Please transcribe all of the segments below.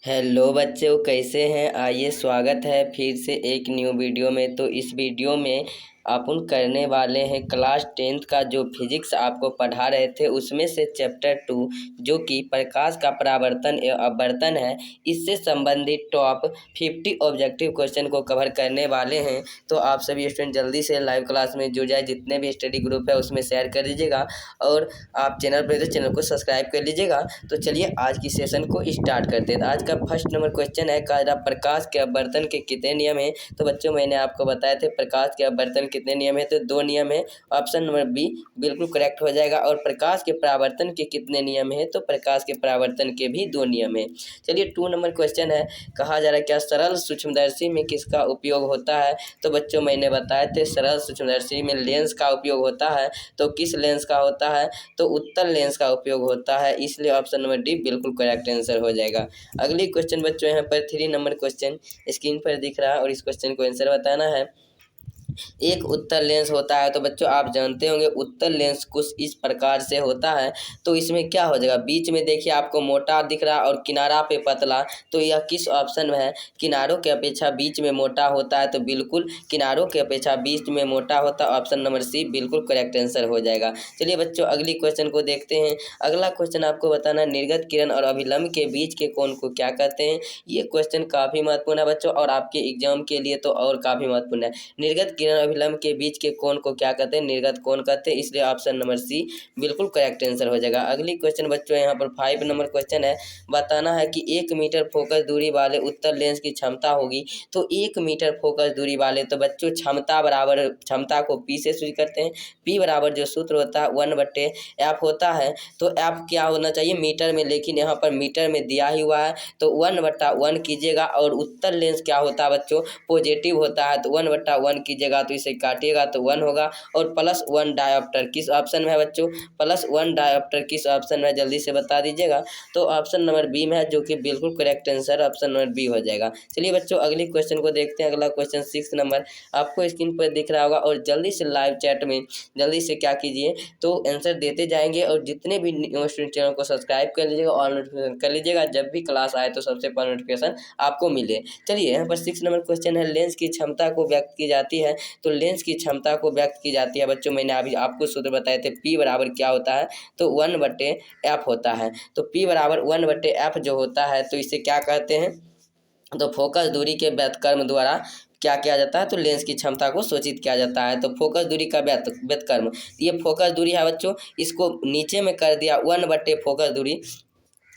Hello बच्चों, कैसे हैं। आइए, स्वागत है फिर से एक न्यू वीडियो में। तो इस वीडियो में अपन करने वाले हैं क्लास 10th का जो फिजिक्स आपको पढ़ा रहे थे उसमें से चैप्टर 2 जो कि प्रकाश का परावर्तन एवं अपवर्तन है, इससे संबंधित टॉप 50 ऑब्जेक्टिव क्वेश्चन को कवर करने वाले हैं। तो आप सभी स्टूडेंट जल्दी से लाइव क्लास में जुड़ जाए, जितने भी स्टडी ग्रुप है उसमें शेयर कर दीजिएगा और आप चैनल पर तो चैनल को सब्सक्राइब कर लीजिएगा। तो चलिए आज की सेशन को स्टार्ट करते हैं। आज का फर्स्ट नंबर क्वेश्चन है, कहा प्रकाश के अपवर्तन के कितने नियम हैं। तो बच्चों मैंने आपको बताया थे प्रकाश के अपवर्तन कितने नियम है, तो 2 नियम है। ऑप्शन नंबर बी बिल्कुल करेक्ट हो जाएगा। और प्रकाश के परावर्तन के कितने नियम है, तो प्रकाश के परावर्तन के भी 2 नियम है। चलिए 2 नंबर क्वेश्चन है, कहा जा रहा है क्या सरल सूक्ष्मदर्शी में किसका उपयोग होता है। तो बच्चों मैंने बताए थे सरल सूक्ष्मदर्शी में लेंस का उपयोग होता है। तो किस लेंस का होता है, तो उत्तल लेंस का उपयोग होता है, इसलिए ऑप्शन नंबर डी बिल्कुल करेक्ट आंसर हो जाएगा। अगली क्वेश्चन बच्चों यहाँ पर 3 नंबर क्वेश्चन स्क्रीन पर दिख रहा है और इस क्वेश्चन को आंसर बताना है। एक उत्तल लेंस होता है, तो बच्चों आप जानते होंगे उत्तल लेंस कुछ इस प्रकार से होता है। तो इसमें क्या हो जाएगा, बीच में देखिए आपको मोटा दिख रहा है और किनारा पे पतला। तो यह किस ऑप्शन में है, किनारों के अपेक्षा बीच में मोटा होता है। तो बिल्कुल किनारों के अपेक्षा बीच में मोटा होता है, ऑप्शन नंबर सी बिल्कुल करेक्ट आंसर हो जाएगा। चलिए बच्चों अगली क्वेश्चन को देखते हैं। अगला क्वेश्चन आपको बताना है निर्गत किरण और अभिलंब के बीच के कोण को क्या कहते हैं। ये क्वेश्चन काफ़ी महत्वपूर्ण है बच्चों, और आपके एग्जाम के लिए तो और काफ़ी महत्वपूर्ण है। निर्गत किरण अभिलंब के बीच के कोण को क्या कहते हैं, निर्गत कोण कहते हैं, इसलिए ऑप्शन नंबर सी बिल्कुल करेक्ट आंसर हो जाएगा। अगली क्वेश्चन बच्चों यहाँ पर 5 नंबर क्वेश्चन है, बताना है कि 1 मीटर फोकस दूरी वाले उत्तल लेंस की क्षमता होगी। तो 1 मीटर फोकस दूरी वाले, तो बच्चों क्षमता बराबर, क्षमता को पी से सूचित करते हैं। पी बराबर जो सूत्र होता है 1/f होता है। तो एफ क्या होना चाहिए मीटर में, लेकिन यहाँ पर मीटर में दिया ही हुआ है, तो 1/1 कीजिएगा। और उत्तल लेंस क्या होता है बच्चों, पॉजिटिव होता है, तो 1/1 कीजिएगा तो इसे काटिएगा तो 1 होगा। और +1 डायोप्टर किस ऑप्शन में है बच्चों, +1 डायोप्टर किस ऑप्शन में, जल्दी से बता दीजिएगा। तो ऑप्शन नंबर बी में है, जो कि बिल्कुल correct answer option number B हो जाएगा। चलिए बच्चों अगली क्वेश्चन को देखते हैं। अगला क्वेश्चन 6 नंबर आपको स्क्रीन पर दिख रहा होगा, और जल्दी से लाइव चैट में जल्दी से क्या कीजिए, तो आंसर देते जाएंगे। और जितने भी स्टूडेंट चैनल को सब्सक्राइब कर लीजिएगा और नोटिफिकेशन कर लीजिएगा, जब भी क्लास आए तो सबसे पहले नोटिफिकेशन आपको मिले। चलिए यहाँ पर 6 नंबर क्वेश्चन है, लेंस की क्षमता को व्यक्त की जाती है। तो लेंस की क्षमता को व्यक्त की जाती है बच्चों, मैंने अभी आपको सूत्र बताए थे, P बराबर क्या होता है, तो 1/f होता है। तो P बराबर 1/f जो होता है, तो इसे क्या कहते हैं, तो फोकस दूरी के व्युत्क्रम द्वारा क्या किया जाता है, तो लेंस की क्षमता को सूचित किया जाता है। तो फोकस दूरी का व्युत्क्रम, ये फोकस दूरी है बच्चों, इसको नीचे में कर दिया 1/फोकस दूरी,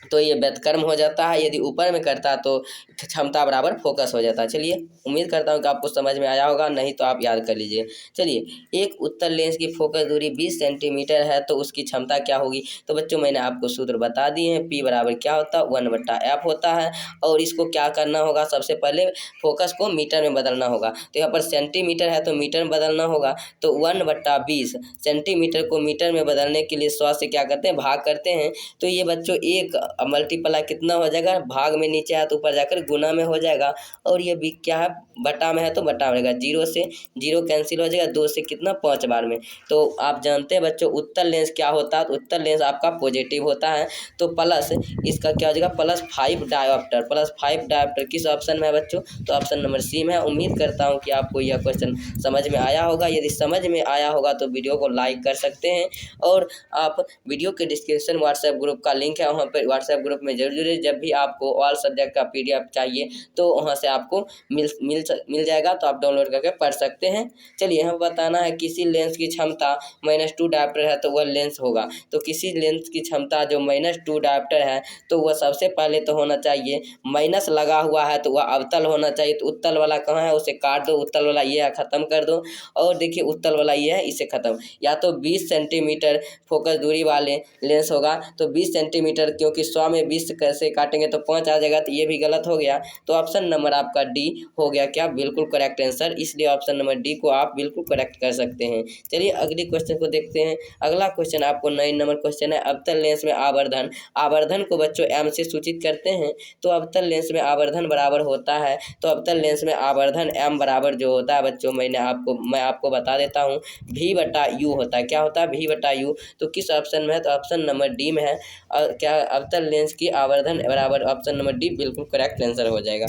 तो ये व्युत्क्रम हो जाता है। यदि ऊपर में करता तो क्षमता बराबर फोकस हो जाता है। चलिए उम्मीद करता हूँ कि आपको समझ में आया होगा, नहीं तो आप याद कर लीजिए। चलिए एक उत्तल लेंस की फोकस दूरी 20 सेंटीमीटर है, तो उसकी क्षमता क्या होगी। तो बच्चों मैंने आपको सूत्र बता दिए हैं, P बराबर क्या होता है, 1/f होता है। और इसको क्या करना होगा, सबसे पहले फोकस को मीटर में बदलना होगा। तो यहाँ पर सेंटीमीटर है तो मीटर में बदलना होगा, तो 1/20 सेंटीमीटर को मीटर में बदलने के लिए 100 से क्या करते हैं, भाग करते हैं। तो ये बच्चों एक मल्टीप्लाई कितना हो जाएगा, भाग में नीचे है तो ऊपर जाकर गुना में हो जाएगा। और ये भी क्या है, बटा में है तो बटा रहेगा, 0 से 0 कैंसिल हो जाएगा, 2 से कितना 5 बार में। तो आप जानते हैं बच्चों उत्तल लेंस क्या होता है, तो उत्तल लेंस आपका पॉजिटिव होता है। तो प्लस इसका क्या हो जाएगा, +5 डायोप्टर, +5 डायोप्टर किस ऑप्शन में है बच्चों, तो ऑप्शन नंबर सी में है। उम्मीद करता हूँ कि आपको यह क्वेश्चन समझ में आया होगा। यदि समझ में आया होगा तो वीडियो को लाइक कर सकते हैं, और आप वीडियो के डिस्क्रिप्शन व्हाट्सएप ग्रुप का लिंक है, वहाँ पर व्हाट्सएप ग्रुप में जरूर जुड़िए। जब भी आपको ऑल सब्जेक्ट का PDF चाहिए तो वहाँ से आपको मिल जाएगा, तो आप डाउनलोड करके पढ़ सकते हैं। चलिए हमें बताना है किसी लेंस की क्षमता -2 डायोप्टर है, तो वह लेंस होगा। तो किसी लेंस की क्षमता जो -2 डायोप्टर है, तो वह सबसे पहले तो होना चाहिए, माइनस लगा हुआ है तो वह अवतल होना चाहिए। तो उत्तल वाला कहाँ है, उसे काट दो, उत्तल वाला ये है, ख़त्म कर दो। और देखिए उत्तल वाला ये है, इसे ख़त्म। या तो 20 सेंटीमीटर फोकस दूरी वाले लेंस होगा, तो 20 सेंटीमीटर, क्योंकि 100 में 20 कैसे काटेंगे तो 5 आ जाएगा, तो ये भी गलत हो गया। तो ऑप्शन नंबर आपका डी हो गया क्या, बिल्कुल करेक्ट आंसर, इसलिए ऑप्शन नंबर डी को आप बिल्कुल करेक्ट कर सकते हैं। चलिए अगली क्वेश्चन को देखते हैं। अगला क्वेश्चन आपको 9 नंबर क्वेश्चन है, अवतल लेंस में आवर्धन, आवर्धन को बच्चों m से सूचित करते हैं। तो अवतल लेंस में आवर्धन बराबर होता है, तो अवतल लेंस में आवर्धन m बराबर जो होता है बच्चों, मैं आपको बता देता हूँ, V/U होता है। क्या होता है, V/U। तो किस ऑप्शन में है, तो ऑप्शन नंबर डी में है। और क्या अवतल लेंस की आवर्धन बराबर ऑप्शन नंबर डी बिल्कुल करेक्ट आंसर हो जाएगा।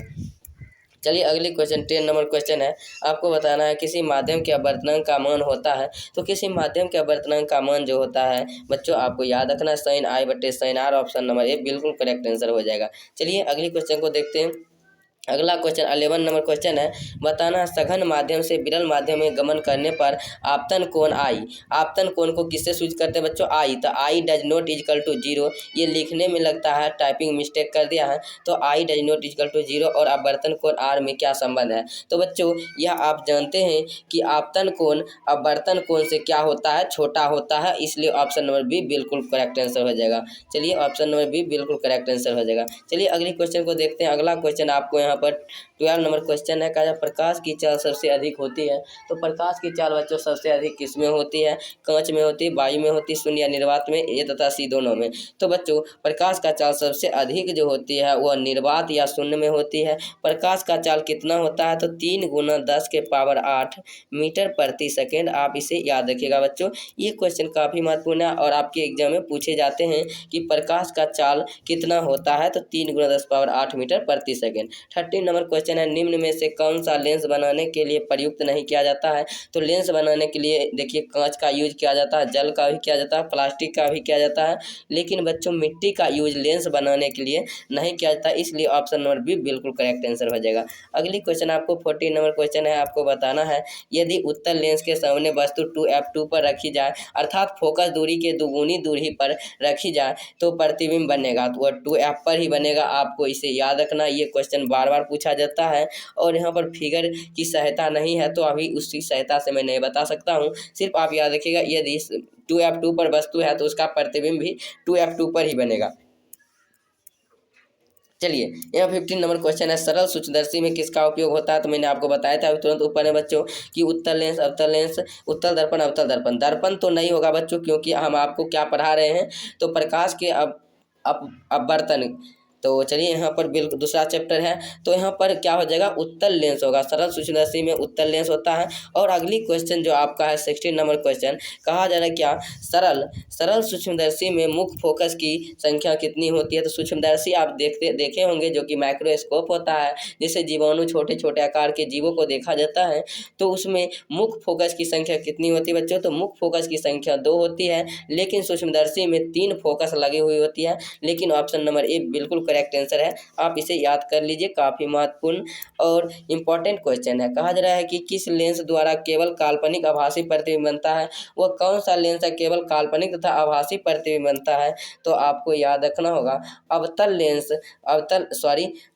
चलिए अगली क्वेश्चन 10 नंबर क्वेश्चन है। आपको बताना है किसी माध्यम के अपवर्तनांक का मान होता है। तो किसी माध्यम के अपवर्तनांक का मान जो होता है बच्चों आपको याद रखना sin i बटे sin r, option number A बिल्कुल करेक्ट आंसर हो जाएगा। चलिए अगली क्वेश्चन को देखते हैं। अगला क्वेश्चन 11 नंबर क्वेश्चन है। बताना सघन माध्यम से विरल माध्यम में गमन करने पर आपतन कोण आई। आपतन कोण को किससे सूचित करते हैं बच्चों? आई। तो I does not equal to 0। ये लिखने में लगता है टाइपिंग मिस्टेक कर दिया है। तो I does not equal to 0 और अपवर्तन कोण आर में क्या संबंध है? तो बच्चों यह आप जानते हैं कि आपतन कोण अपवर्तन कोण से क्या होता है? छोटा होता है, इसलिए ऑप्शन नंबर बी बिल्कुल करेक्ट आंसर हो जाएगा। चलिए ऑप्शन नंबर बी बिल्कुल करेक्ट आंसर हो जाएगा। चलिए अगली क्वेश्चन को देखते हैं। अगला क्वेश्चन आपको यहाँ पर 12 नंबर क्वेश्चन है। कहा प्रकाश की चाल सबसे अधिक होती है। तो प्रकाश की चाल बच्चों सबसे अधिक किस में होती है? कांच में होती है, वायु में होती है, शून्य या निर्वात में, ए तथा सी दोनों में। तो बच्चों प्रकाश का चाल सबसे अधिक जो होती है वह निर्वात या शून्य में होती है। प्रकाश का चाल कितना होता है? तो 3 × 10⁸ मीटर प्रति सेकेंड। आप इसे याद रखिएगा बच्चों, ये क्वेश्चन काफ़ी महत्वपूर्ण है और आपके एग्जाम में पूछे जाते हैं कि प्रकाश का चाल कितना होता है। तो 3 × 10⁸ मीटर प्रति सेकेंड। 13 नंबर क्वेश्चन है। निम्न में से कौन सा लेंस बनाने के लिए प्रयुक्त नहीं किया जाता है? तो लेंस बनाने के लिए देखिए कांच का यूज किया जाता है, जल का भी किया जाता है, प्लास्टिक का भी किया जाता है, लेकिन बच्चों मिट्टी का यूज लेंस बनाने के लिए नहीं किया जाता, इसलिए ऑप्शन नंबर बी बिल्कुल करेक्ट आंसर हो जाएगा। अगली क्वेश्चन आपको 14 नंबर क्वेश्चन है। आपको बताना है यदि उत्तल लेंस के सामने वस्तु 2f2 पर रखी जाए अर्थात फोकस दूरी के दुगुनी दूरी पर रखी जाए तो प्रतिबिंब बनेगा। तो वह 2f पर ही बनेगा, आपको इसे याद रखना। ये क्वेश्चन बार बार पूछा जाता है और यहाँ पर फिगर की सहायता नहीं है तो अभी उसकी सहायता से मैं नहीं बता सकता हूँ। सिर्फ आप याद रखिएगा यदि 2f2 पर वस्तु है तो उसका प्रतिबिंब भी 2f2 पर ही बनेगा। चलिए यहाँ 15 नंबर क्वेश्चन है। सरल सूक्ष्मदर्शी में किसका उपयोग होता है? तो मैंने आपको बताया था अभी तुरंत ऊपर है बच्चों कि उत्तल लेंस, अवतल लेंस, उत्तल दर्पण, अवतल दर्पण। दर्पण तो नहीं होगा बच्चों, क्योंकि हम आपको क्या पढ़ा रहे हैं, तो प्रकाश के अपवर्तन। तो चलिए यहाँ पर बिल्कुल दूसरा चैप्टर है, तो यहाँ पर क्या हो जाएगा? उत्तल लेंस होगा। सरल सूक्ष्मदर्शी में उत्तल लेंस होता है। और अगली क्वेश्चन जो आपका है 16 नंबर क्वेश्चन, कहा जा रहा है क्या सरल सूक्ष्मदर्शी में मुख्य फोकस की संख्या कितनी होती है? तो सूक्ष्मदर्शी आप देखे होंगे जो कि माइक्रोस्कोप होता है, जिससे जीवाणु छोटे छोटे आकार के जीवों को देखा जाता है। तो उसमें मुख्य फोकस की संख्या कितनी होती है बच्चों? तो मुख्य फोकस की संख्या 2 होती है, लेकिन सूक्ष्मदर्शी में 3 फोकस लगी हुई होती है। लेकिन ऑप्शन नंबर ए बिल्कुल करेक्ट आंसर है, आप इसे याद कर लीजिए, काफ़ी महत्वपूर्ण और इम्पॉर्टेंट क्वेश्चन है। कहा जा रहा है कि किस लेंस द्वारा केवल काल्पनिक आभासी प्रतिबिंब बनता है? वह कौन सा लेंस है केवल काल्पनिक तथा आभासी प्रतिबिंब बनता है? तो आपको याद रखना होगा अवतल लेंस,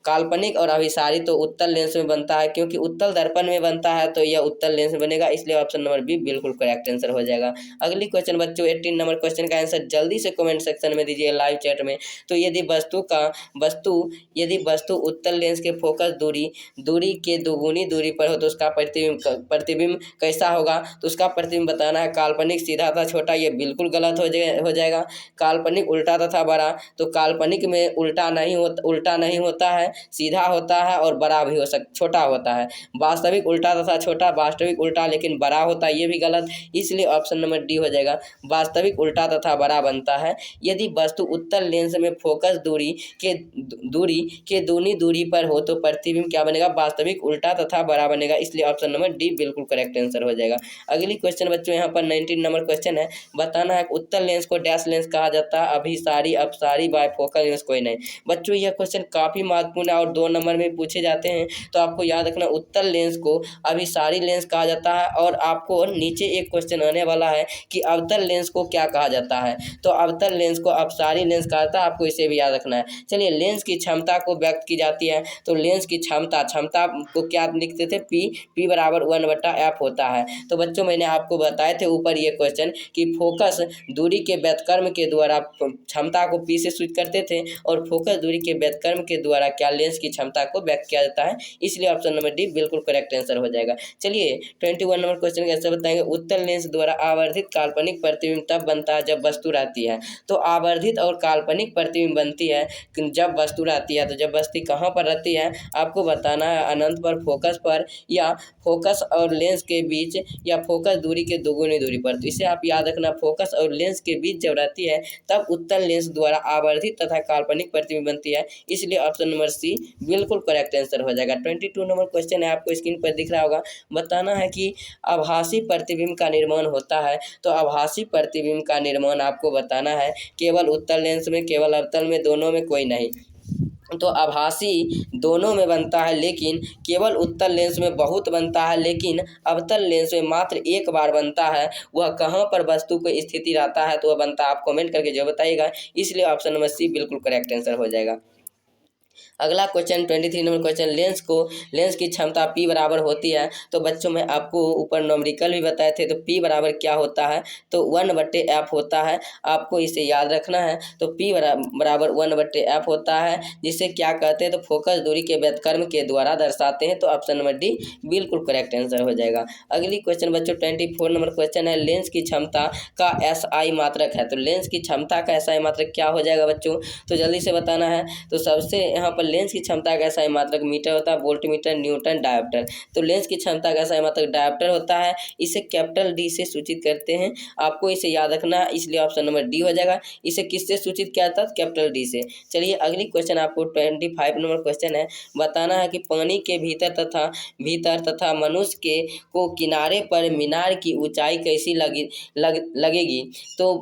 काल्पनिक और अभिसारी तो उत्तल लेंस में बनता है, क्योंकि उत्तल दर्पण में बनता है तो यह उत्तल लेंस में बनेगा, इसलिए ऑप्शन नंबर बी बिल्कुल करेक्ट आंसर हो जाएगा। अगली क्वेश्चन बच्चों 18 नंबर क्वेश्चन का आंसर जल्दी से कमेंट सेक्शन में दीजिए, लाइव चैट में। तो यदि वस्तु उत्तल लेंस के फोकस दूरी के दोगुनी दूरी पर हो तो उसका प्रतिबिंब कैसा होगा? तो उसका प्रतिबिंब बताना है काल्पनिक, सीधा तथा छोटा। ये बिल्कुल गलत हो जाएगा। काल्पनिक उल्टा तथा बड़ा, तो काल्पनिक में उल्टा नहीं होता है, सीधा होता है और बड़ा भी छोटा होता है। वास्तविक उल्टा तथा छोटा, वास्तविक उल्टा लेकिन बड़ा होता है, ये भी गलत, इसलिए ऑप्शन नंबर डी हो जाएगा। वास्तविक उल्टा तथा बड़ा बनता है। यदि वस्तु उत्तल लेंस में फोकस दूरी के दूनी दूरी पर हो तो प्रतिबिंब क्या बनेगा? वास्तविक उल्टा तथा बड़ा बनेगा, इसलिए ऑप्शन नंबर डी बिल्कुल करेक्ट आंसर हो जाएगा। अगली क्वेश्चन बच्चों यहाँ पर 19 नंबर क्वेश्चन है। बताना है उत्तल लेंस को डैश लेंस कहा जाता है, अभिसारी, अपसारी, बायफोकल लेंस कोई नहीं। बच्चों यह क्वेश्चन काफ़ी महत्वपूर्ण है और 2 नंबर में पूछे जाते हैं, तो आपको याद रखना उत्तल लेंस को अभिसारी लेंस कहा जाता है। और आपको नीचे एक क्वेश्चन आने वाला है कि अवतल लेंस को क्या कहा जाता है? तो अवतल लेंस को अपसारी लेंस कहा जाता है, आपको इसे भी याद रखना है। चलिए लेंस की क्षमता को व्यक्त की जाती है, तो लेंस की क्षमता को क्या लिखते थे? P बराबर 1/f होता है। तो बच्चों मैंने आपको बताए थे ऊपर ये क्वेश्चन कि फोकस दूरी के व्युत्क्रम के द्वारा क्षमता को P से सूचित करते थे और फोकस दूरी के व्युत्क्रम के द्वारा क्या लेंस की क्षमता को व्यक्त किया जाता है, इसलिए ऑप्शन नंबर डी बिल्कुल करेक्ट आंसर हो जाएगा। चलिए 21 नंबर क्वेश्चन कैसे बताएंगे? उत्तल लेंस द्वारा आवर्धित काल्पनिक प्रतिबिंब तब बनता है जब वस्तु रहती है। तो आवर्धित और काल्पनिक प्रतिबिंब बनती है जब वस्तु रहती है, तो जब वस्तु कहाँ पर रहती है आपको बताना है, अनंत पर, फोकस पर, या फोकस और लेंस के बीच, या फोकस दूरी के दोगुनी दूरी पर। तो इसे आप याद रखना, फोकस और लेंस के बीच जब रहती है तब उत्तल लेंस द्वारा आवर्धित तथा काल्पनिक प्रतिबिंब बनती है, इसलिए ऑप्शन नंबर सी बिल्कुल करेक्ट आंसर हो जाएगा। 22 नंबर क्वेश्चन है, आपको स्क्रीन पर दिख रहा होगा। बताना है कि आभासी प्रतिबिंब का निर्माण होता है, तो आभासी प्रतिबिंब का निर्माण आपको बताना है केवल उत्तल लेंस में, केवल अवतल में, दोनों में कोई नहीं। तो आभासी दोनों में बनता है, लेकिन केवल उत्तल लेंस में बहुत बनता है, लेकिन अवतल लेंस में मात्र एक बार बनता है। वह कहाँ पर वस्तु को स्थिति रहता है तो वह बनता है, आप कमेंट करके जो बताइएगा, इसलिए ऑप्शन नंबर सी बिल्कुल करेक्ट आंसर हो जाएगा। अगला क्वेश्चन 23 नंबर क्वेश्चन, लेंस की क्षमता P बराबर होती है। तो बच्चों में आपको ऊपर नॉमरिकल भी बताए थे, तो P बराबर क्या होता है, तो 1/f होता है। आपको इसे याद रखना है। तो P बराबर 1/f होता है, जिसे क्या कहते हैं, तो फोकस दूरी के व्युत्क्रम के द्वारा दर्शाते हैं। तो ऑप्शन नंबर डी बिल्कुल करेक्ट आंसर हो जाएगा। अगली क्वेश्चन बच्चों 24 नंबर क्वेश्चन है, लेंस की क्षमता का SI मात्रक है। तो लेंस की क्षमता का SI मात्रक क्या हो जाएगा बच्चों, तो जल्दी से बताना है। तो सबसे यहाँ पर लेंस की क्षमता का SI मात्रक मीटर होता है, वोल्टमीटर, न्यूटन, डायोप्टर। तो लेंस की क्षमता का SI मात्रक डायोप्टर होता है, इसे कैपिटल D से सूचित करते हैं। आपको इसे याद रखना है, इसलिए ऑप्शन नंबर डी हो जाएगा। इसे किससे सूचित किया था, कैपिटल D से। चलिए अगली क्वेश्चन आपको 25 नंबर क्वेश्चन है। बताना है कि पानी के भीतर तथा मनुष्य के को किनारे पर मीनार की ऊंचाई कैसी लगेगी। तो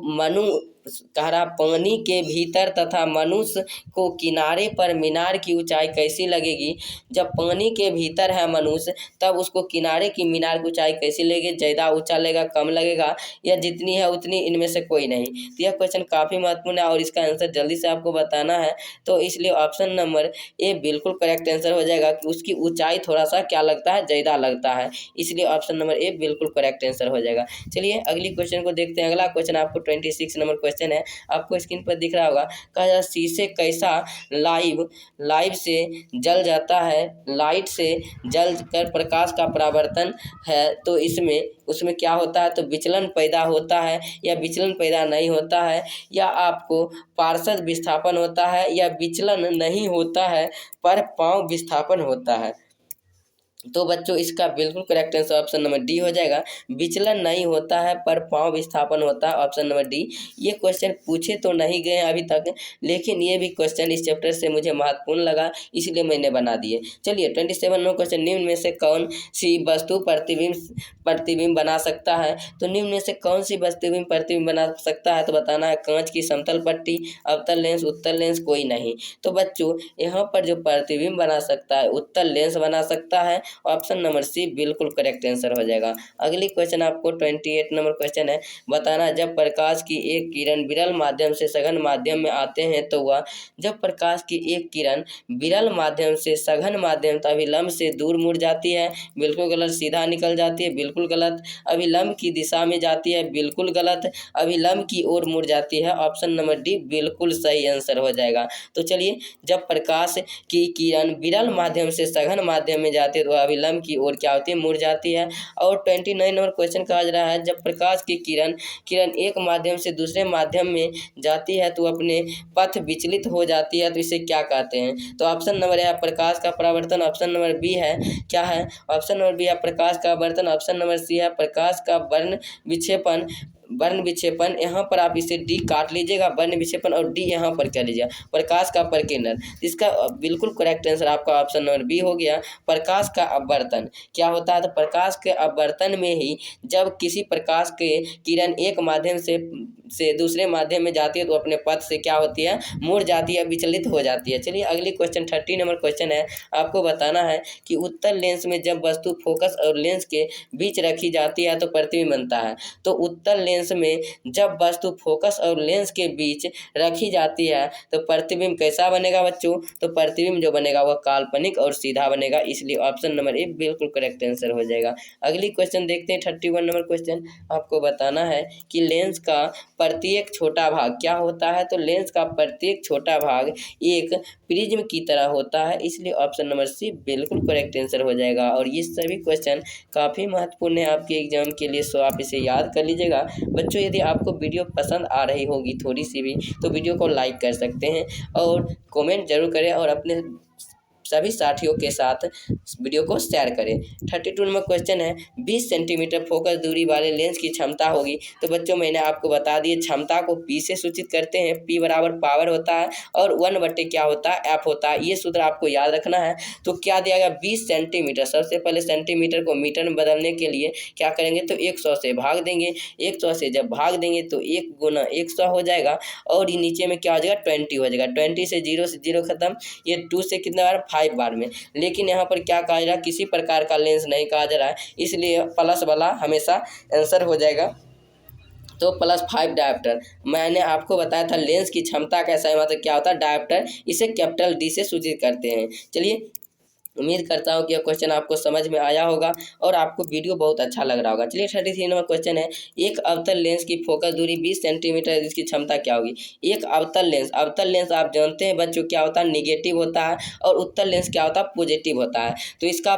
कह रहा पानी के भीतर तथा मनुष्य को किनारे पर मीनार की ऊंचाई कैसी लगेगी। जब पानी के भीतर है मनुष्य, तब उसको किनारे की मीनार की ऊंचाई कैसी लगेगी, ज़्यादा ऊंचा लगेगा, कम लगेगा, या जितनी है उतनी, इनमें से कोई नहीं। तो यह क्वेश्चन काफ़ी महत्वपूर्ण है और इसका आंसर जल्दी से आपको बताना है। तो इसलिए ऑप्शन नंबर ए बिल्कुल करेक्ट आंसर हो जाएगा कि उसकी ऊंचाई थोड़ा सा क्या लगता है, ज़्यादा लगता है, इसलिए ऑप्शन नंबर ए बिल्कुल करेक्ट आंसर हो जाएगा। चलिए अगली क्वेश्चन को देखते हैं। अगला क्वेश्चन आपको 26 नंबर क्वेश्चन है, आपको स्क्रीन पर दिख रहा होगा। कहा जा शीशे कैसा लाइव से जल जाता है, लाइट से जल कर प्रकाश का परावर्तन है। तो उसमें क्या होता है, तो विचलन पैदा होता है या विचलन पैदा नहीं होता है, या आपको पार्श्व विस्थापन होता है, या विचलन नहीं होता है पर पांव विस्थापन होता है। तो बच्चों इसका बिल्कुल correct answer option number D हो जाएगा। विचलन नहीं होता है पर पांव विस्थापन होता है, ऑप्शन नंबर डी। ये क्वेश्चन पूछे तो नहीं गए हैं अभी तक, लेकिन ये भी क्वेश्चन इस चैप्टर से मुझे महत्वपूर्ण लगा, इसलिए मैंने बना दिए। चलिए 27 नंबर क्वेश्चन, निम्न में से कौन सी वस्तु प्रतिबिंब बना सकता है। तो निम्न में से कौन सी वस्तु प्रतिबिंब बना सकता है, तो बताना है कांच की समतल पट्टी, अवतल लेंस, उत्तल लेंस, कोई नहीं। तो बच्चों यहाँ पर जो प्रतिबिंब बना सकता है, उत्तल लेंस बना सकता है, ऑप्शन नंबर सी बिल्कुल करेक्ट आंसर हो जाएगा। अगली क्वेश्चन आपको 28 नंबर क्वेश्चन है। बताना जब प्रकाश की एक किरण विरल माध्यम से सघन माध्यम में आते हैं तो वह, जब प्रकाश की एक किरण विरल माध्यम से सघन माध्यम अभिलंब से दूर मुड़ जाती है, बिल्कुल गलत। सीधा निकल जाती है, बिल्कुल गलत। अभिलंब की दिशा में जाती है, बिल्कुल गलत। अभिलंब की ओर मुड़ जाती है, ऑप्शन नंबर डी बिल्कुल सही आंसर हो जाएगा। तो चलिए जब प्रकाश की किरण विरल माध्यम से सघन माध्यम में जाती है तो अभिलंब की ओर क्या होती है, मुड़ जाती है। और 29 नंबर क्वेश्चन कहा जा रहा है, जब प्रकाश की किरण एक माध्यम से दूसरे माध्यम में जाती है तो अपने पथ विचलित हो जाती है, तो इसे क्या कहते हैं। तो ऑप्शन नंबर है प्रकाश का परावर्तन, ऑप्शन नंबर बी है क्या है, ऑप्शन नंबर बी है प्रकाश का आवर्तन, ऑप्शन नंबर सी है प्रकाश का वर्ण विक्षेपण। यहाँ पर आप इसे डी काट लीजिएगा, वर्ण विक्षेपण, और डी यहाँ पर कह लीजिएगा प्रकाश का परिकेंद्रण। इसका बिल्कुल करेक्ट आंसर आपका ऑप्शन नंबर बी हो गया, प्रकाश का अपवर्तन। क्या होता है, तो प्रकाश के अपवर्तन में ही जब किसी प्रकाश के किरण एक माध्यम से दूसरे माध्यम में जाती है तो अपने पथ से क्या होती है, मुड़ जाती है, विचलित हो जाती है। चलिए अगली क्वेश्चन 30 नंबर क्वेश्चन है। आपको बताना है कि उत्तल लेंस में जब वस्तु फोकस और लेंस के बीच रखी जाती है तो प्रतिबिंब बनता है। तो उत्तल लेंस में जब वस्तु फोकस और लेंस के बीच रखी जाती है तो प्रतिबिंब कैसा बनेगा बच्चों, तो प्रतिबिंब जो बनेगा वह काल्पनिक और सीधा बनेगा, इसलिए ऑप्शन नंबर ए बिल्कुल करेक्ट आंसर हो जाएगा। अगली क्वेश्चन देखते हैं 31 नंबर क्वेश्चन। आपको बताना है कि लेंस का प्रत्येक छोटा भाग क्या होता है, तो लेंस का प्रत्येक छोटा भाग एक प्रिज्म की तरह होता है, इसलिए ऑप्शन नंबर सी बिल्कुल करेक्ट आंसर हो जाएगा। और ये सभी क्वेश्चन काफ़ी महत्वपूर्ण है आपके एग्जाम के लिए, सो आप इसे याद कर लीजिएगा। बच्चों यदि आपको वीडियो पसंद आ रही होगी थोड़ी सी भी, तो वीडियो को लाइक कर सकते हैं और कमेंट जरूर करें और अपने सभी साथियों के साथ इस वीडियो को शेयर करें। 32 नंबर क्वेश्चन है, 20 सेंटीमीटर फोकस दूरी वाले लेंस की क्षमता होगी। तो बच्चों मैंने आपको बता दिए, क्षमता को P से सूचित करते हैं, P बराबर पावर होता है और 1 बटे क्या होता है, F होता है। ये सूत्र आपको याद रखना है। तो क्या दिया गया, 20 सेंटीमीटर। सबसे पहले सेंटीमीटर को मीटर में बदलने के लिए क्या करेंगे, तो 100 से भाग देंगे। 100 से जब भाग देंगे तो 1 गुना 100 हो जाएगा और ये नीचे में क्या हो जाएगा, 20 हो जाएगा। 20 से जीरो खत्म, ये 2 से कितना बार, 5 बार में। लेकिन यहाँ पर क्या कहा जा रहा है, किसी प्रकार का लेंस नहीं कहा जा रहा है, इसलिए प्लस वाला हमेशा आंसर हो जाएगा। तो +5 डायोप्टर। मैंने आपको बताया था लेंस की क्षमता कैसा है, मतलब क्या होता है डायोप्टर, इसे कैपिटल D से सूचित करते हैं। चलिए उम्मीद करता हूँ कि यह क्वेश्चन आपको समझ में आया होगा और आपको वीडियो बहुत अच्छा लग रहा होगा। चलिए 33 नंबर क्वेश्चन है, एक अवतल लेंस की फोकस दूरी 20 सेंटीमीटर, इसकी क्षमता क्या होगी। एक अवतल लेंस आप जानते हैं बच्चों क्या होता है, निगेटिव होता है और उत्तल लेंस क्या होता है, पॉजिटिव होता है। तो इसका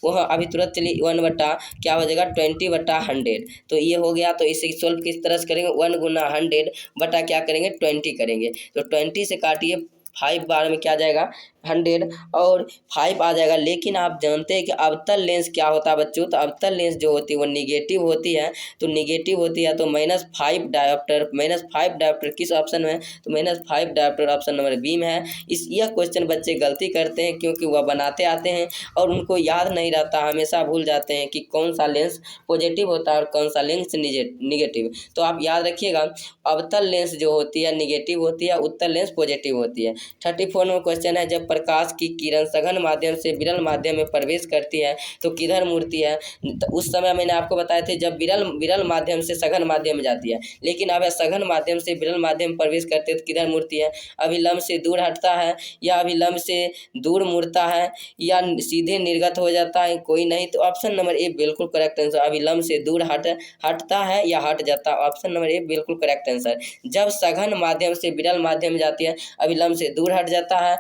वहाँ अभी तुरंत चलिए 1 बटा क्या हो जाएगा, 20/100। तो ये हो गया। तो इसे सोल्व किस तरह से करेंगे, 1 गुना 100 बटा क्या करेंगे, 20 करेंगे। तो 20 से काटिए, 5 बार में क्या जाएगा, 100 और 5 आ जाएगा। लेकिन आप जानते हैं कि अवतल लेंस क्या होता है बच्चों, तो अवतल लेंस जो होती है वो निगेटिव होती है। तो निगेटिव होती है तो -5 डायोप्टर, -5 डायोप्टर किस ऑप्शन में है, तो -5 डायोप्टर ऑप्शन नंबर बी में है। यह क्वेश्चन बच्चे गलती करते हैं क्योंकि वह बनाते आते हैं और उनको याद नहीं रहता, हमेशा भूल जाते हैं कि कौन सा लेंस पॉजिटिव होता है और कौन सा लेंस निगेटिव। तो आप याद रखिएगा, अवतल लेंस जो होती है निगेटिव होती है, उत्तल लेंस पॉजिटिव होती है। 34 में क्वेश्चन है, जब प्रकाश की किरण सघन माध्यम से विरल माध्यम में प्रवेश करती है तो किधर मुड़ती है। तो उस समय मैंने आपको बताया थे जब विरल माध्यम से सघन माध्यम में जाती है, लेकिन अब सघन माध्यम से विरल माध्यम में प्रवेश करती है तो किधर मुड़ती है, अभिलंब से दूर हटता है या अभिलंब से दूर मुड़ता है या सीधे निर्गत हो जाता है, कोई नहीं। तो ऑप्शन नंबर ए बिल्कुल करेक्ट आंसर, अभिलंब से दूर हटता है या हट जाता है। ऑप्शन नंबर ए बिल्कुल करेक्ट आंसर। जब सघन माध्यम से विरल माध्यम में जाती है अभिलंब से दूर हट जाता है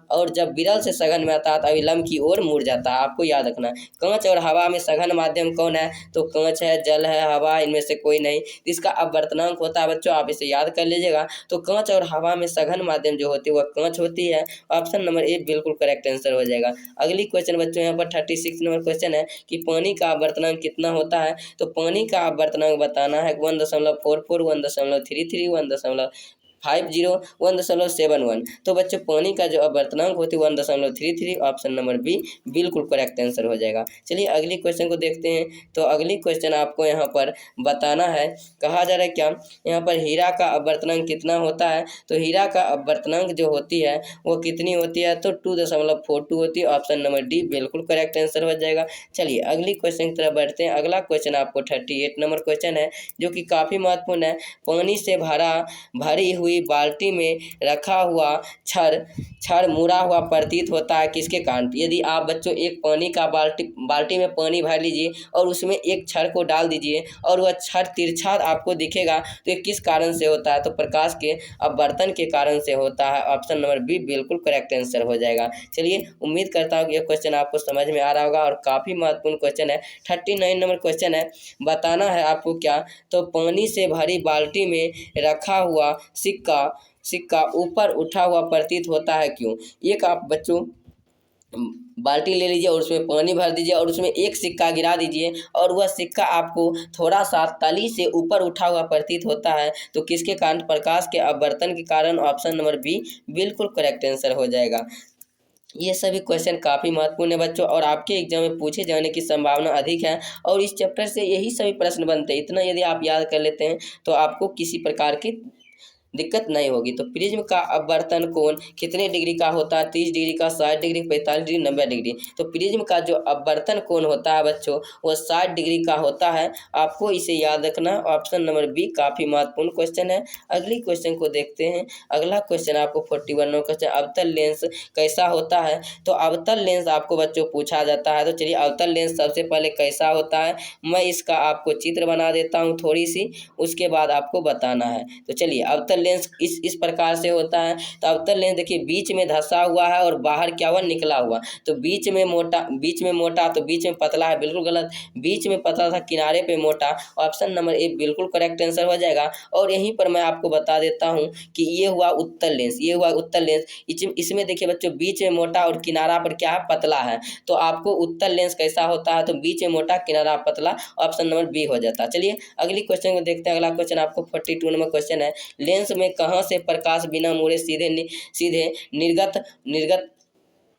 और जब विरल से सघन में आता है तो अभिलंब की ओर मुड़ जाता है। आपको याद रखना है, कांच और हवा में सघन माध्यम कौन है, तो कांच है, जल है, हवा, इनमें से कोई नहीं। इसका अपवर्तनांक होता है बच्चों, आप इसे याद कर लीजिएगा। तो कांच और हवा में सघन माध्यम जो होती है वह कांच होती है। ऑप्शन नंबर ए बिल्कुल करेक्ट आंसर हो जाएगा। अगली क्वेश्चन बच्चों यहाँ पर 36 नंबर क्वेश्चन है कि पानी का अपवर्तनांक कितना होता है। तो पानी का अपवर्तनांक बताना है 1.44, 1.33, 1.50, 1.71। तो बच्चों पानी का जो अपवर्तनांक होती है 1.33, ऑप्शन नंबर बी बिल्कुल करेक्ट आंसर हो जाएगा। चलिए अगली क्वेश्चन को देखते हैं। तो अगली क्वेश्चन आपको यहाँ पर बताना है, कहा जा रहा है क्या, यहाँ पर हीरा का अपवर्तनांक कितना होता है। तो हीरा का अपवर्तनांक जो होती है वो कितनी होती है, तो 2.42 होती है। ऑप्शन नंबर डी बिल्कुल करेक्ट आंसर हो जाएगा। चलिए अगली क्वेश्चन की तरफ बढ़ते हैं। अगला क्वेश्चन आपको 38 नंबर क्वेश्चन है जो कि काफ़ी महत्वपूर्ण है। पानी से भरी हुई बाल्टी में रखा हुआ छड़ मुड़ा हुआ प्रतीत होता है किसके कारण। यदि आप बच्चों एक पानी का बाल्टी में पानी भर लीजिए और उसमें एक छड़ को डाल दीजिए और वह छड़ तिरछा आपको दिखेगा, तो ये किस कारण से होता है, तो प्रकाश के अपवर्तन के कारण से होता है। ऑप्शन नंबर बी बिल्कुल करेक्ट आंसर हो जाएगा। चलिए उम्मीद करता हूँ कि यह क्वेश्चन आपको समझ में आ रहा होगा और काफ़ी महत्वपूर्ण क्वेश्चन है। 39 नंबर क्वेश्चन है, बताना है आपको क्या, तो पानी से भरी बाल्टी में रखा हुआ सिक्का ऊपर उठा हुआ प्रतीत होता है क्यों। एक आप बच्चों बाल्टी ले लीजिए और उसमें पानी भर दीजिए और उसमें एक सिक्का गिरा दीजिए और वह सिक्का आपको थोड़ा सा तली से ऊपर उठा हुआ प्रतीत होता है, तो किसके कारण, प्रकाश के अपवर्तन के कारण। ऑप्शन नंबर बी बिल्कुल करेक्ट आंसर हो जाएगा। ये सभी क्वेश्चन काफ़ी महत्वपूर्ण है बच्चों और आपके एग्जाम में पूछे जाने की संभावना अधिक है और इस चैप्टर से यही सभी प्रश्न बनते हैं। इतना यदि आप याद कर लेते हैं तो आपको किसी प्रकार की दिक्कत नहीं होगी। तो प्रिज्म का अपवर्तन कोण कितने डिग्री का होता है? 30 डिग्री का, 60 डिग्री, 45 डिग्री, 90 डिग्री। तो प्रिज्म का जो अपवर्तन कोण होता है बच्चों वो 60 डिग्री का होता है। आपको इसे याद रखना। ऑप्शन नंबर बी काफ़ी महत्वपूर्ण क्वेश्चन है। अगली क्वेश्चन को देखते हैं। अगला क्वेश्चन आपको 41 नंबर क्वेश्चन, अवतल लेंस कैसा होता है? तो अवतल लेंस आपको बच्चों पूछा जाता है। तो चलिए अवतल लेंस सबसे पहले कैसा होता है, मैं इसका आपको चित्र बना देता हूँ थोड़ी सी, उसके बाद आपको बताना है। तो चलिए अवतल लेंस इस प्रकार से होता है। तो अवतल लेंस देखिए बीच में धंसा हुआ है और बाहर क्या हुआ, निकला हुआ। तो बीच में मोटा तो बीच में पतला है, बिल्कुल गलत। बीच में पतला था, किनारे पे मोटा। ऑप्शन नंबर ए बिल्कुल करेक्ट आंसर हो जाएगा। और यहीं पर मैं आपको बता देता हूँ कि ये हुआ उत्तल लेंस, ये हुआ उत्तल लेंस। इसमें देखिए बच्चों बीच में मोटा और किनारा पर क्या है, पतला है। तो आपको उत्तल लेंस कैसा होता है? तो बीच में मोटा, किनारा पतला। ऑप्शन नंबर बी हो जाता है। चलिए अगली क्वेश्चन को देखते हैं। अगला क्वेश्चन आपको 42 नंबर क्वेश्चन है, लेंस में कहाँ से प्रकाश बिना मुड़े सीधे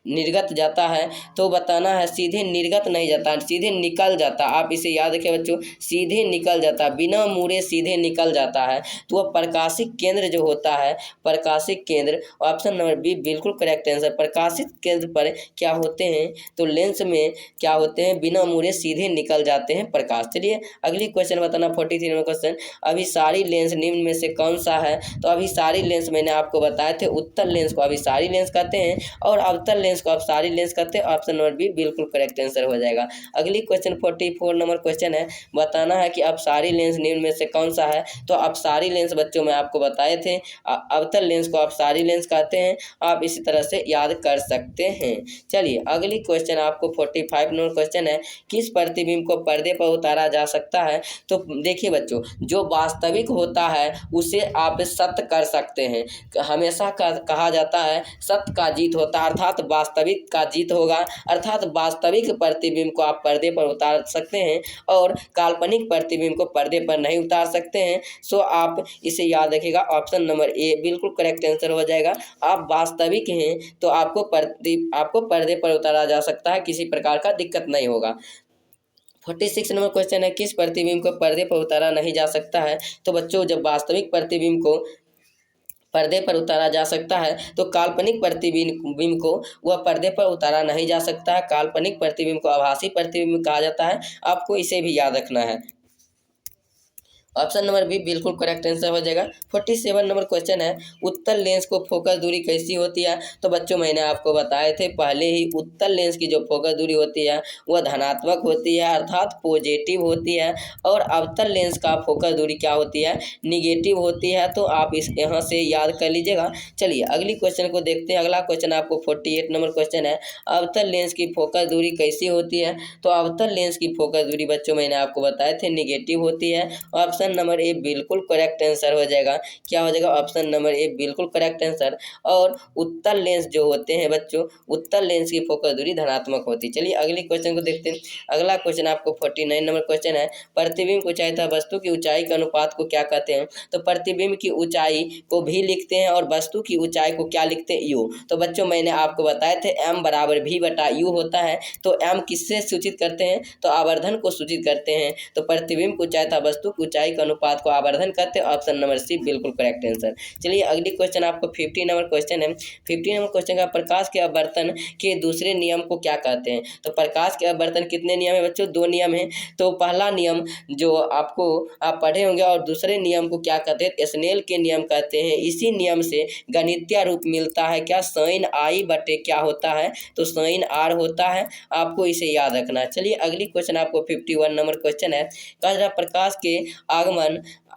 निर्गत जाता है? तो बताना है सीधे निर्गत नहीं जाता, सीधे निकल जाता। आप इसे याद रखें बच्चों, सीधे निकल जाता, बिना मुड़े सीधे निकल जाता है। तो वह प्रकाशिक केंद्र जो होता है, प्रकाशिक केंद्र, ऑप्शन नंबर बी बिल्कुल करेक्ट आंसर। प्रकाशित केंद्र पर क्या होते हैं? तो लेंस में क्या होते हैं, बिना मुड़े सीधे निकल जाते हैं प्रकाश। चलिए अगली क्वेश्चन बताना 43 नंबर क्वेश्चन, अभिसारी लेंस निम्न में से कौन सा है? तो अभिसारी लेंस मैंने आपको बताए थे, उत्तल लेंस को अभिसारी लेंस कहते हैं और अवतल लेंस को अपसारी लेंस कहते हैं। ऑप्शन नंबर बी बिल्कुल करेक्ट आंसर हो जाएगा। अगली क्वेश्चन 44 नंबर क्वेश्चन है, बताना है कि अपसारी लेंस निम्न में से कौन सा है? तो अपसारी लेंस बच्चों मैं आपको बताए थे, अवतल लेंस को अपसारी लेंस कहते हैं। आप इसी तरह से याद कर सकते हैं। चलिए अगली क्वेश्चन आपको 45 नंबर क्वेश्चन है, किस प्रतिबिंब को पर्दे पर उतारा जा सकता है? तो देखिए बच्चों, जो वास्तविक होता है उसे आप सत्य कर सकते हैं। हमेशा कहा जाता है सत्य का जीत होता है, अर्थात वास्तविक का जीत होगा। अर्थात वास्तविक प्रतिबिंब को आप पर्दे पर उतार सकते हैं और काल्पनिक प्रतिबिंब को पर्दे पर नहीं उतार सकते हैं। सो आप इसे याद रखिएगा। ऑप्शन नंबर ए बिल्कुल करेक्ट आंसर हो जाएगा। आप वास्तविक हैं तो आपको पर्दे पर उतारा जा सकता है, किसी प्रकार का दिक्कत नहीं होगा। 46 नंबर क्वेश्चन है, किस प्रतिबिंब को पर्दे पर उतारा नहीं जा सकता है? तो बच्चों जब वास्तविक प्रतिबिंब को पर्दे पर उतारा जा सकता है तो काल्पनिक प्रतिबिंब को वह पर्दे पर उतारा नहीं जा सकता है। काल्पनिक प्रतिबिंब को आभासी प्रतिबिंब कहा जाता है। आपको इसे भी याद रखना है। ऑप्शन नंबर बी बिल्कुल करेक्ट आंसर हो जाएगा। 47 नंबर क्वेश्चन है, उत्तल लेंस को फोकस दूरी कैसी होती है? तो बच्चों मैंने आपको बताए थे पहले ही, उत्तल लेंस की जो फोकस दूरी होती है वह धनात्मक होती है, अर्थात पॉजिटिव होती है। और अवतल लेंस का फोकस दूरी क्या होती है, निगेटिव होती है। तो आप इस यहाँ से याद कर लीजिएगा। चलिए अगली क्वेश्चन को देखते हैं। अगला क्वेश्चन आपको 48 नंबर क्वेश्चन है, अवतल लेंस की फोकस दूरी कैसी होती है? तो अवतल लेंस की फोकस दूरी बच्चों मैंने आपको बताए थे निगेटिव होती है। ऑप्शन नंबर ए बिल्कुल करेक्ट आंसर हो जाएगा। क्या हो जाएगा? ऑप्शन नंबर ए बिल्कुल करेक्ट आंसर। और उत्तल लेंस जो होते हैं बच्चों, उत्तल लेंस की फोकस दूरी धनात्मक होती है। चलिए अगली क्वेश्चन को देखते हैं। अगला क्वेश्चन आपको 49 नंबर क्वेश्चन है, प्रतिबिंब ऊंचाई तथा वस्तु की ऊंचाई के अनुपात को क्या कहते हैं? तो प्रतिबिंब की ऊंचाई को भी लिखते हैं और वस्तु की ऊंचाई को क्या लिखते हैं, यू। तो बच्चों मैंने आपको बताए थे m बराबर v बटा यू होता है। तो m किससे सूचित करते हैं? तो आवर्धन को सूचित करते हैं। तो प्रतिबिंब की ऊंचाई तथा वस्तु की ऊंचाई के अनुपात को आवर्धन कहते हैं। ऑप्शन नंबर सी बिल्कुल करेक्ट आंसर। चलिए अगली क्वेश्चन आपको 50 नंबर क्वेश्चन है। 50 नंबर क्वेश्चन का, प्रकाश के अपवर्तन के दूसरे नियम को क्या कहते हैं? तो प्रकाश के अपवर्तन कितने नियम है बच्चों? 2 नियम है। तो पहला नियम जो आप पढ़े होंगे और दूसरे नियम को क्या कहते हैं? स्नेल के नियम कहते हैं। इसी नियम से गणितीय रूप मिलता है क्या, साइन आई बटे क्या होता है? तो साइन आर होता है। आपको इसे याद रखना है। चलिए अगली क्वेश्चन आपको 51 नंबर क्वेश्चन है, प्रकाश के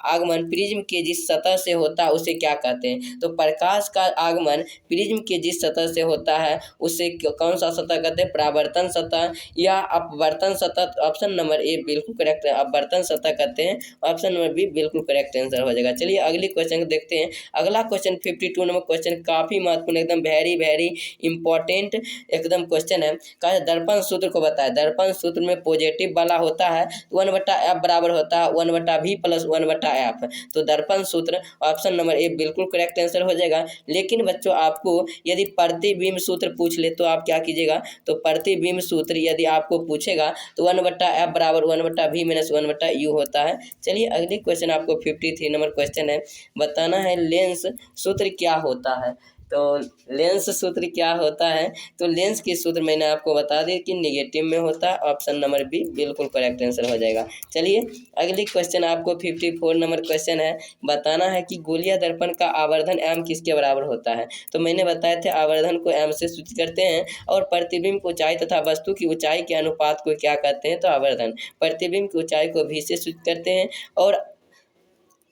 आगमन प्रिज्म के जिस सतह से होता है उसे क्या कहते हैं? तो प्रकाश का आगमन प्रिज्म के जिस सतह से होता है उसे कौन सा सतह कहते हैं? परावर्तन सतह या अपवर्तन सतह। ऑप्शन नंबर ए बिल्कुल करेक्ट है, अपवर्तन सतह कहते हैं। ऑप्शन नंबर बी बिल्कुल करेक्ट आंसर हो जाएगा। चलिए अगली क्वेश्चन को देखते हैं। अगला क्वेश्चन 52 नंबर क्वेश्चन काफी महत्वपूर्ण, एकदम वेरी इंपॉर्टेंट एकदम क्वेश्चन है। कहा दर्पण सूत्र को बताए। दर्पण सूत्र में पॉजिटिव वाला होता है 1/f बराबर होता है 1/v + 1/v बटा एफ। तो दर्पण सूत्र ऑप्शन नंबर ए बिल्कुल करेक्ट आंसर हो जाएगा। लेकिन बच्चों आपको यदि प्रतिबिंब सूत्र पूछ ले तो आप क्या कीजिएगा, तो प्रतिबिंब सूत्र यदि आपको पूछेगा तो 1/f बराबर 1/v माइनस 1/u होता है। चलिए अगली क्वेश्चन आपको 53 नंबर क्वेश्चन है, बताना है लेंस सूत्र क्या होता है। तो लेंस सूत्र क्या होता है, तो लेंस की सूत्र मैंने आपको बता दी कि निगेटिव में होता है। ऑप्शन नंबर बी बिल्कुल करेक्ट आंसर हो जाएगा। चलिए अगली क्वेश्चन आपको 54 नंबर क्वेश्चन है, बताना है कि गोलीय दर्पण का आवर्धन एम किसके बराबर होता है। तो मैंने बताया थे आवर्धन को एम से सूचित करते हैं और प्रतिबिंब ऊंचाई तथा वस्तु की ऊंचाई के अनुपात को क्या कहते हैं, तो आवर्धन। प्रतिबिंब की ऊंचाई को भी से सूचित करते हैं और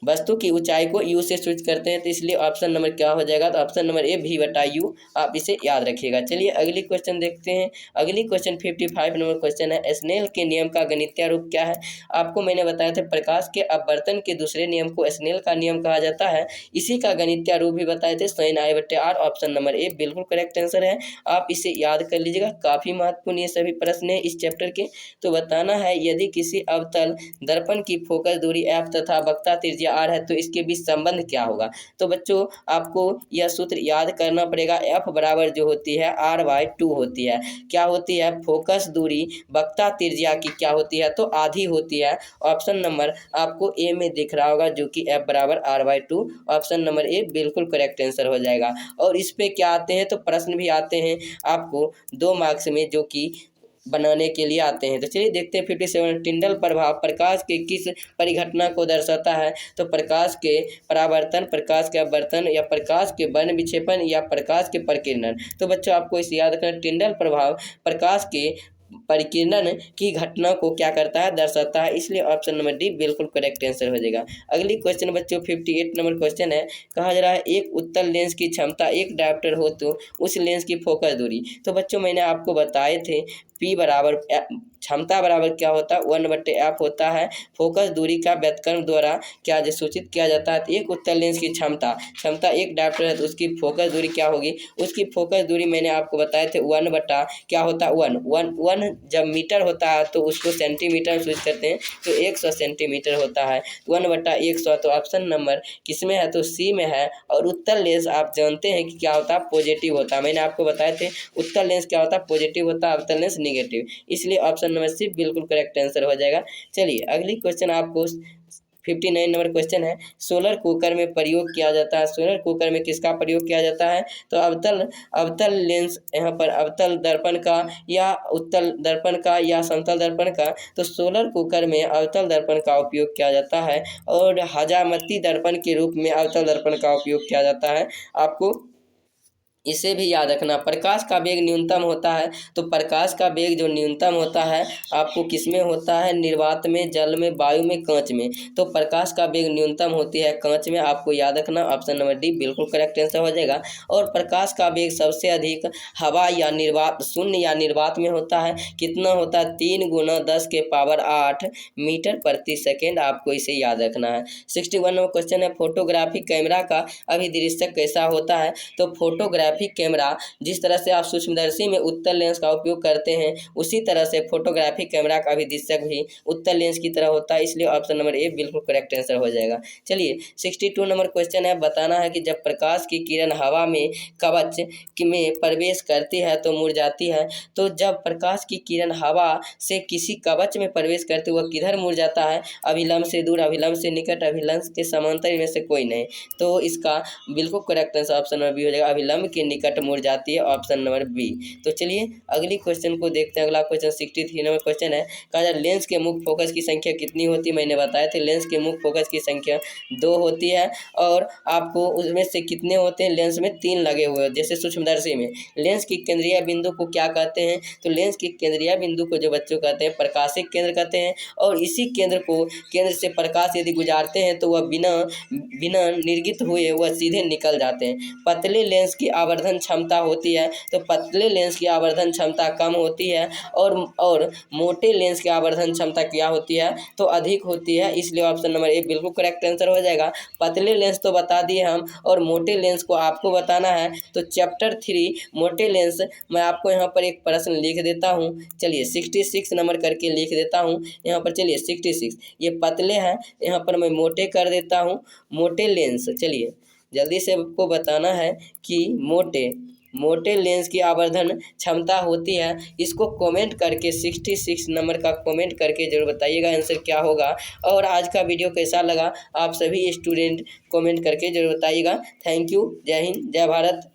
वस्तु की ऊंचाई को यू से सूचित करते हैं। तो इसलिए ऑप्शन नंबर क्या हो जाएगा, तो ऑप्शन नंबर ए भी बटा यू, आप इसे याद रखिएगा। चलिए अगली क्वेश्चन देखते हैं। अगली क्वेश्चन 55 नंबर क्वेश्चन है, स्नेल के नियम का गणितीय रूप क्या है। आपको मैंने बताया था प्रकाश के अपवर्तन के दूसरे नियम को स्नेल का नियम कहा जाता है, इसी का गणितीय रूप भी बताए थे sin i/r। Option number A बिल्कुल करेक्ट आंसर है, आप इसे याद कर लीजिएगा, काफी महत्वपूर्ण ये सभी प्रश्न है इस चैप्टर के। तो बताना है यदि किसी अवतल दर्पण की फोकस दूरी f तथा वक्रता त्रिज्या r है तो इसके बीच संबंध क्या होगा। तो बच्चों आपको यह सूत्र याद करना पड़ेगा, f बराबर जो होती है r/2 होती है। क्या होती है, फोकस दूरी वक्रता त्रिज्या की क्या होती है, तो आधी होती है। ऑप्शन नंबर आपको ए में दिख रहा होगा जो कि f बराबर r/2, ऑप्शन नंबर ए बिल्कुल करेक्ट आंसर हो जाएगा। और इस पे क्या आते हैं, तो प्रश्न भी आते हैं आपको 2 मार्क्स में जो कि बनाने के लिए आते हैं। तो चलिए देखते हैं 57 टिंडल प्रभाव प्रकाश के किस परिघटना को दर्शाता है। तो प्रकाश के परावर्तन, प्रकाश के अपवर्तन या प्रकाश के वर्ण विक्षेपण या प्रकाश के परिकिरण। तो बच्चों आपको इसे याद करना, टिंडल प्रभाव प्रकाश के परिकिरण की घटना को क्या करता है, दर्शाता है, इसलिए ऑप्शन नंबर डी बिल्कुल करेक्ट आंसर हो जाएगा। अगली क्वेश्चन बच्चों 58 नंबर क्वेश्चन है, कहा जा रहा है एक उत्तल लेंस की क्षमता 1 डायोप्टर हो तो उस लेंस की फोकस दूरी। तो बच्चों मैंने आपको बताए थे P बराबर क्षमता बराबर क्या होता है, 1/f होता है। फोकस दूरी का व्युत्क्रम द्वारा क्या सूचित किया जाता है, एक उत्तल लेंस की क्षमता 1 डायोप्टर है तो उसकी फोकस दूरी क्या होगी, उसकी फोकस दूरी मैंने आपको बताए थे 1 बटा क्या होता है 1 जब मीटर होता है तो उसको सेंटीमीटर में सूचित करते हैं, तो 100 सेंटीमीटर होता है 1/100। तो ऑप्शन नंबर किसमें है, तो सी में है। और उत्तल लेंस आप जानते हैं कि क्या होता है, पॉजिटिव होता है। मैंने आपको बताए थे उत्तल लेंस क्या होता है, पॉजिटिव होता है, अवतल लेंस निगेटिव, इसलिए ऑप्शन नंबर सी बिल्कुल करेक्ट आंसर हो जाएगा। चलिए अगली क्वेश्चन आपको 59 नंबर क्वेश्चन है, सोलर कुकर में प्रयोग किया जाता है। सोलर कुकर में किसका प्रयोग किया जाता है, तो अवतल लेंस, यहाँ पर अवतल दर्पण का या उत्तल दर्पण का या समतल दर्पण का। तो सोलर कुकर में अवतल दर्पण का उपयोग किया जाता है और हजामती दर्पण के रूप में अवतल दर्पण का उपयोग किया जाता है। आपको इसे भी याद रखना, प्रकाश का वेग न्यूनतम होता है। तो प्रकाश का वेग जो न्यूनतम होता है आपको किसमें होता है, निर्वात में, जल में, वायु में, कांच में। तो प्रकाश का वेग न्यूनतम होती है कांच में, आपको याद रखना, ऑप्शन नंबर डी बिल्कुल करेक्ट आंसर हो जाएगा। और प्रकाश का वेग सबसे अधिक हवा या निर्वात, शून्य या निर्वात में होता है। कितना होता है, 3 × 10⁸ मीटर प्रति सेकेंड, आपको इसे याद रखना है। 61 नंबर क्वेश्चन है, फोटोग्राफिक कैमरा का अभिदृश्यक कैसा होता है। तो फोटोग्राफिक कैमरा जिस तरह से आप सूक्ष्मदर्शी में उत्तल लेंस का उपयोग करते हैं उसी तरह से फोटोग्राफिक कैमरा का अभिदृश्यक भी उत्तल लेंस की तरह होता है, इसलिए ऑप्शन नंबर ए बिल्कुल करेक्ट आंसर हो जाएगा। चलिए 62 नंबर क्वेश्चन है, बताना है कि जब प्रकाश की किरण हवा में कवच में प्रवेश करती है तो मुरझाती है। तो जब प्रकाश की किरण हवा से किसी कवच में प्रवेश करती है वह किधर मुरझाता है, अभिलंब से दूर, अभिलंब से निकट, अभिलंब के समांतर, में से कोई नहीं। तो इसका बिल्कुल correct answer option number B हो जाएगा, अभिलंब के निकट मुड़ जाती है, ऑप्शन नंबर बी। तो चलिए अगली क्वेश्चन को देखते हैं। अगला क्वेश्चन 63 नंबर क्वेश्चन है, कहा लेंस के मुख्य फोकस की संख्या कितनी होती है। मैंने बताया था लेंस के मुख्य फोकस की संख्या 2 होती है और आपको उसमें से कितने होते हैं, लेंस में 3 लगे हुए हैं। जैसे सूक्ष्मदर्शी में लेंस की केंद्रीय बिंदु को क्या कहते हैं, तो लेंस की केंद्रीय बिंदु को जो बच्चों कहते हैं प्रकाशिक केंद्र कहते हैं। और इसी केंद्र से प्रकाश यदि गुजारते हैं तो वह बिना निर्गित हुए वह सीधे निकल जाते हैं। पतले लेंस की आवर्धन क्षमता होती है तो पतले लेंस की आवर्धन क्षमता कम होती है और मोटे लेंस की आवर्धन क्षमता क्या होती है तो अधिक होती है। इसलिए ऑप्शन नंबर ए बिल्कुल करेक्ट आंसर हो जाएगा। पतले लेंस तो बता दिए हम और मोटे लेंस को आपको बताना है। तो चैप्टर 3 मोटे लेंस मैं आपको यहाँ पर एक प्रश्न लिख देता हूँ। चलिए 66 नंबर करके लिख देता हूँ यहाँ पर। चलिए 66 ये पतले हैं, यहाँ पर मैं मोटे कर देता हूँ। मोटे लेंस, चलिए जल्दी से आपको बताना है कि मोटे लेंस की आवर्धन क्षमता होती है। इसको कमेंट करके 66 नंबर का कमेंट करके जरूर बताइएगा आंसर क्या होगा। और आज का वीडियो कैसा लगा आप सभी स्टूडेंट कमेंट करके जरूर बताइएगा। Thank you. जय हिंद, जय भारत।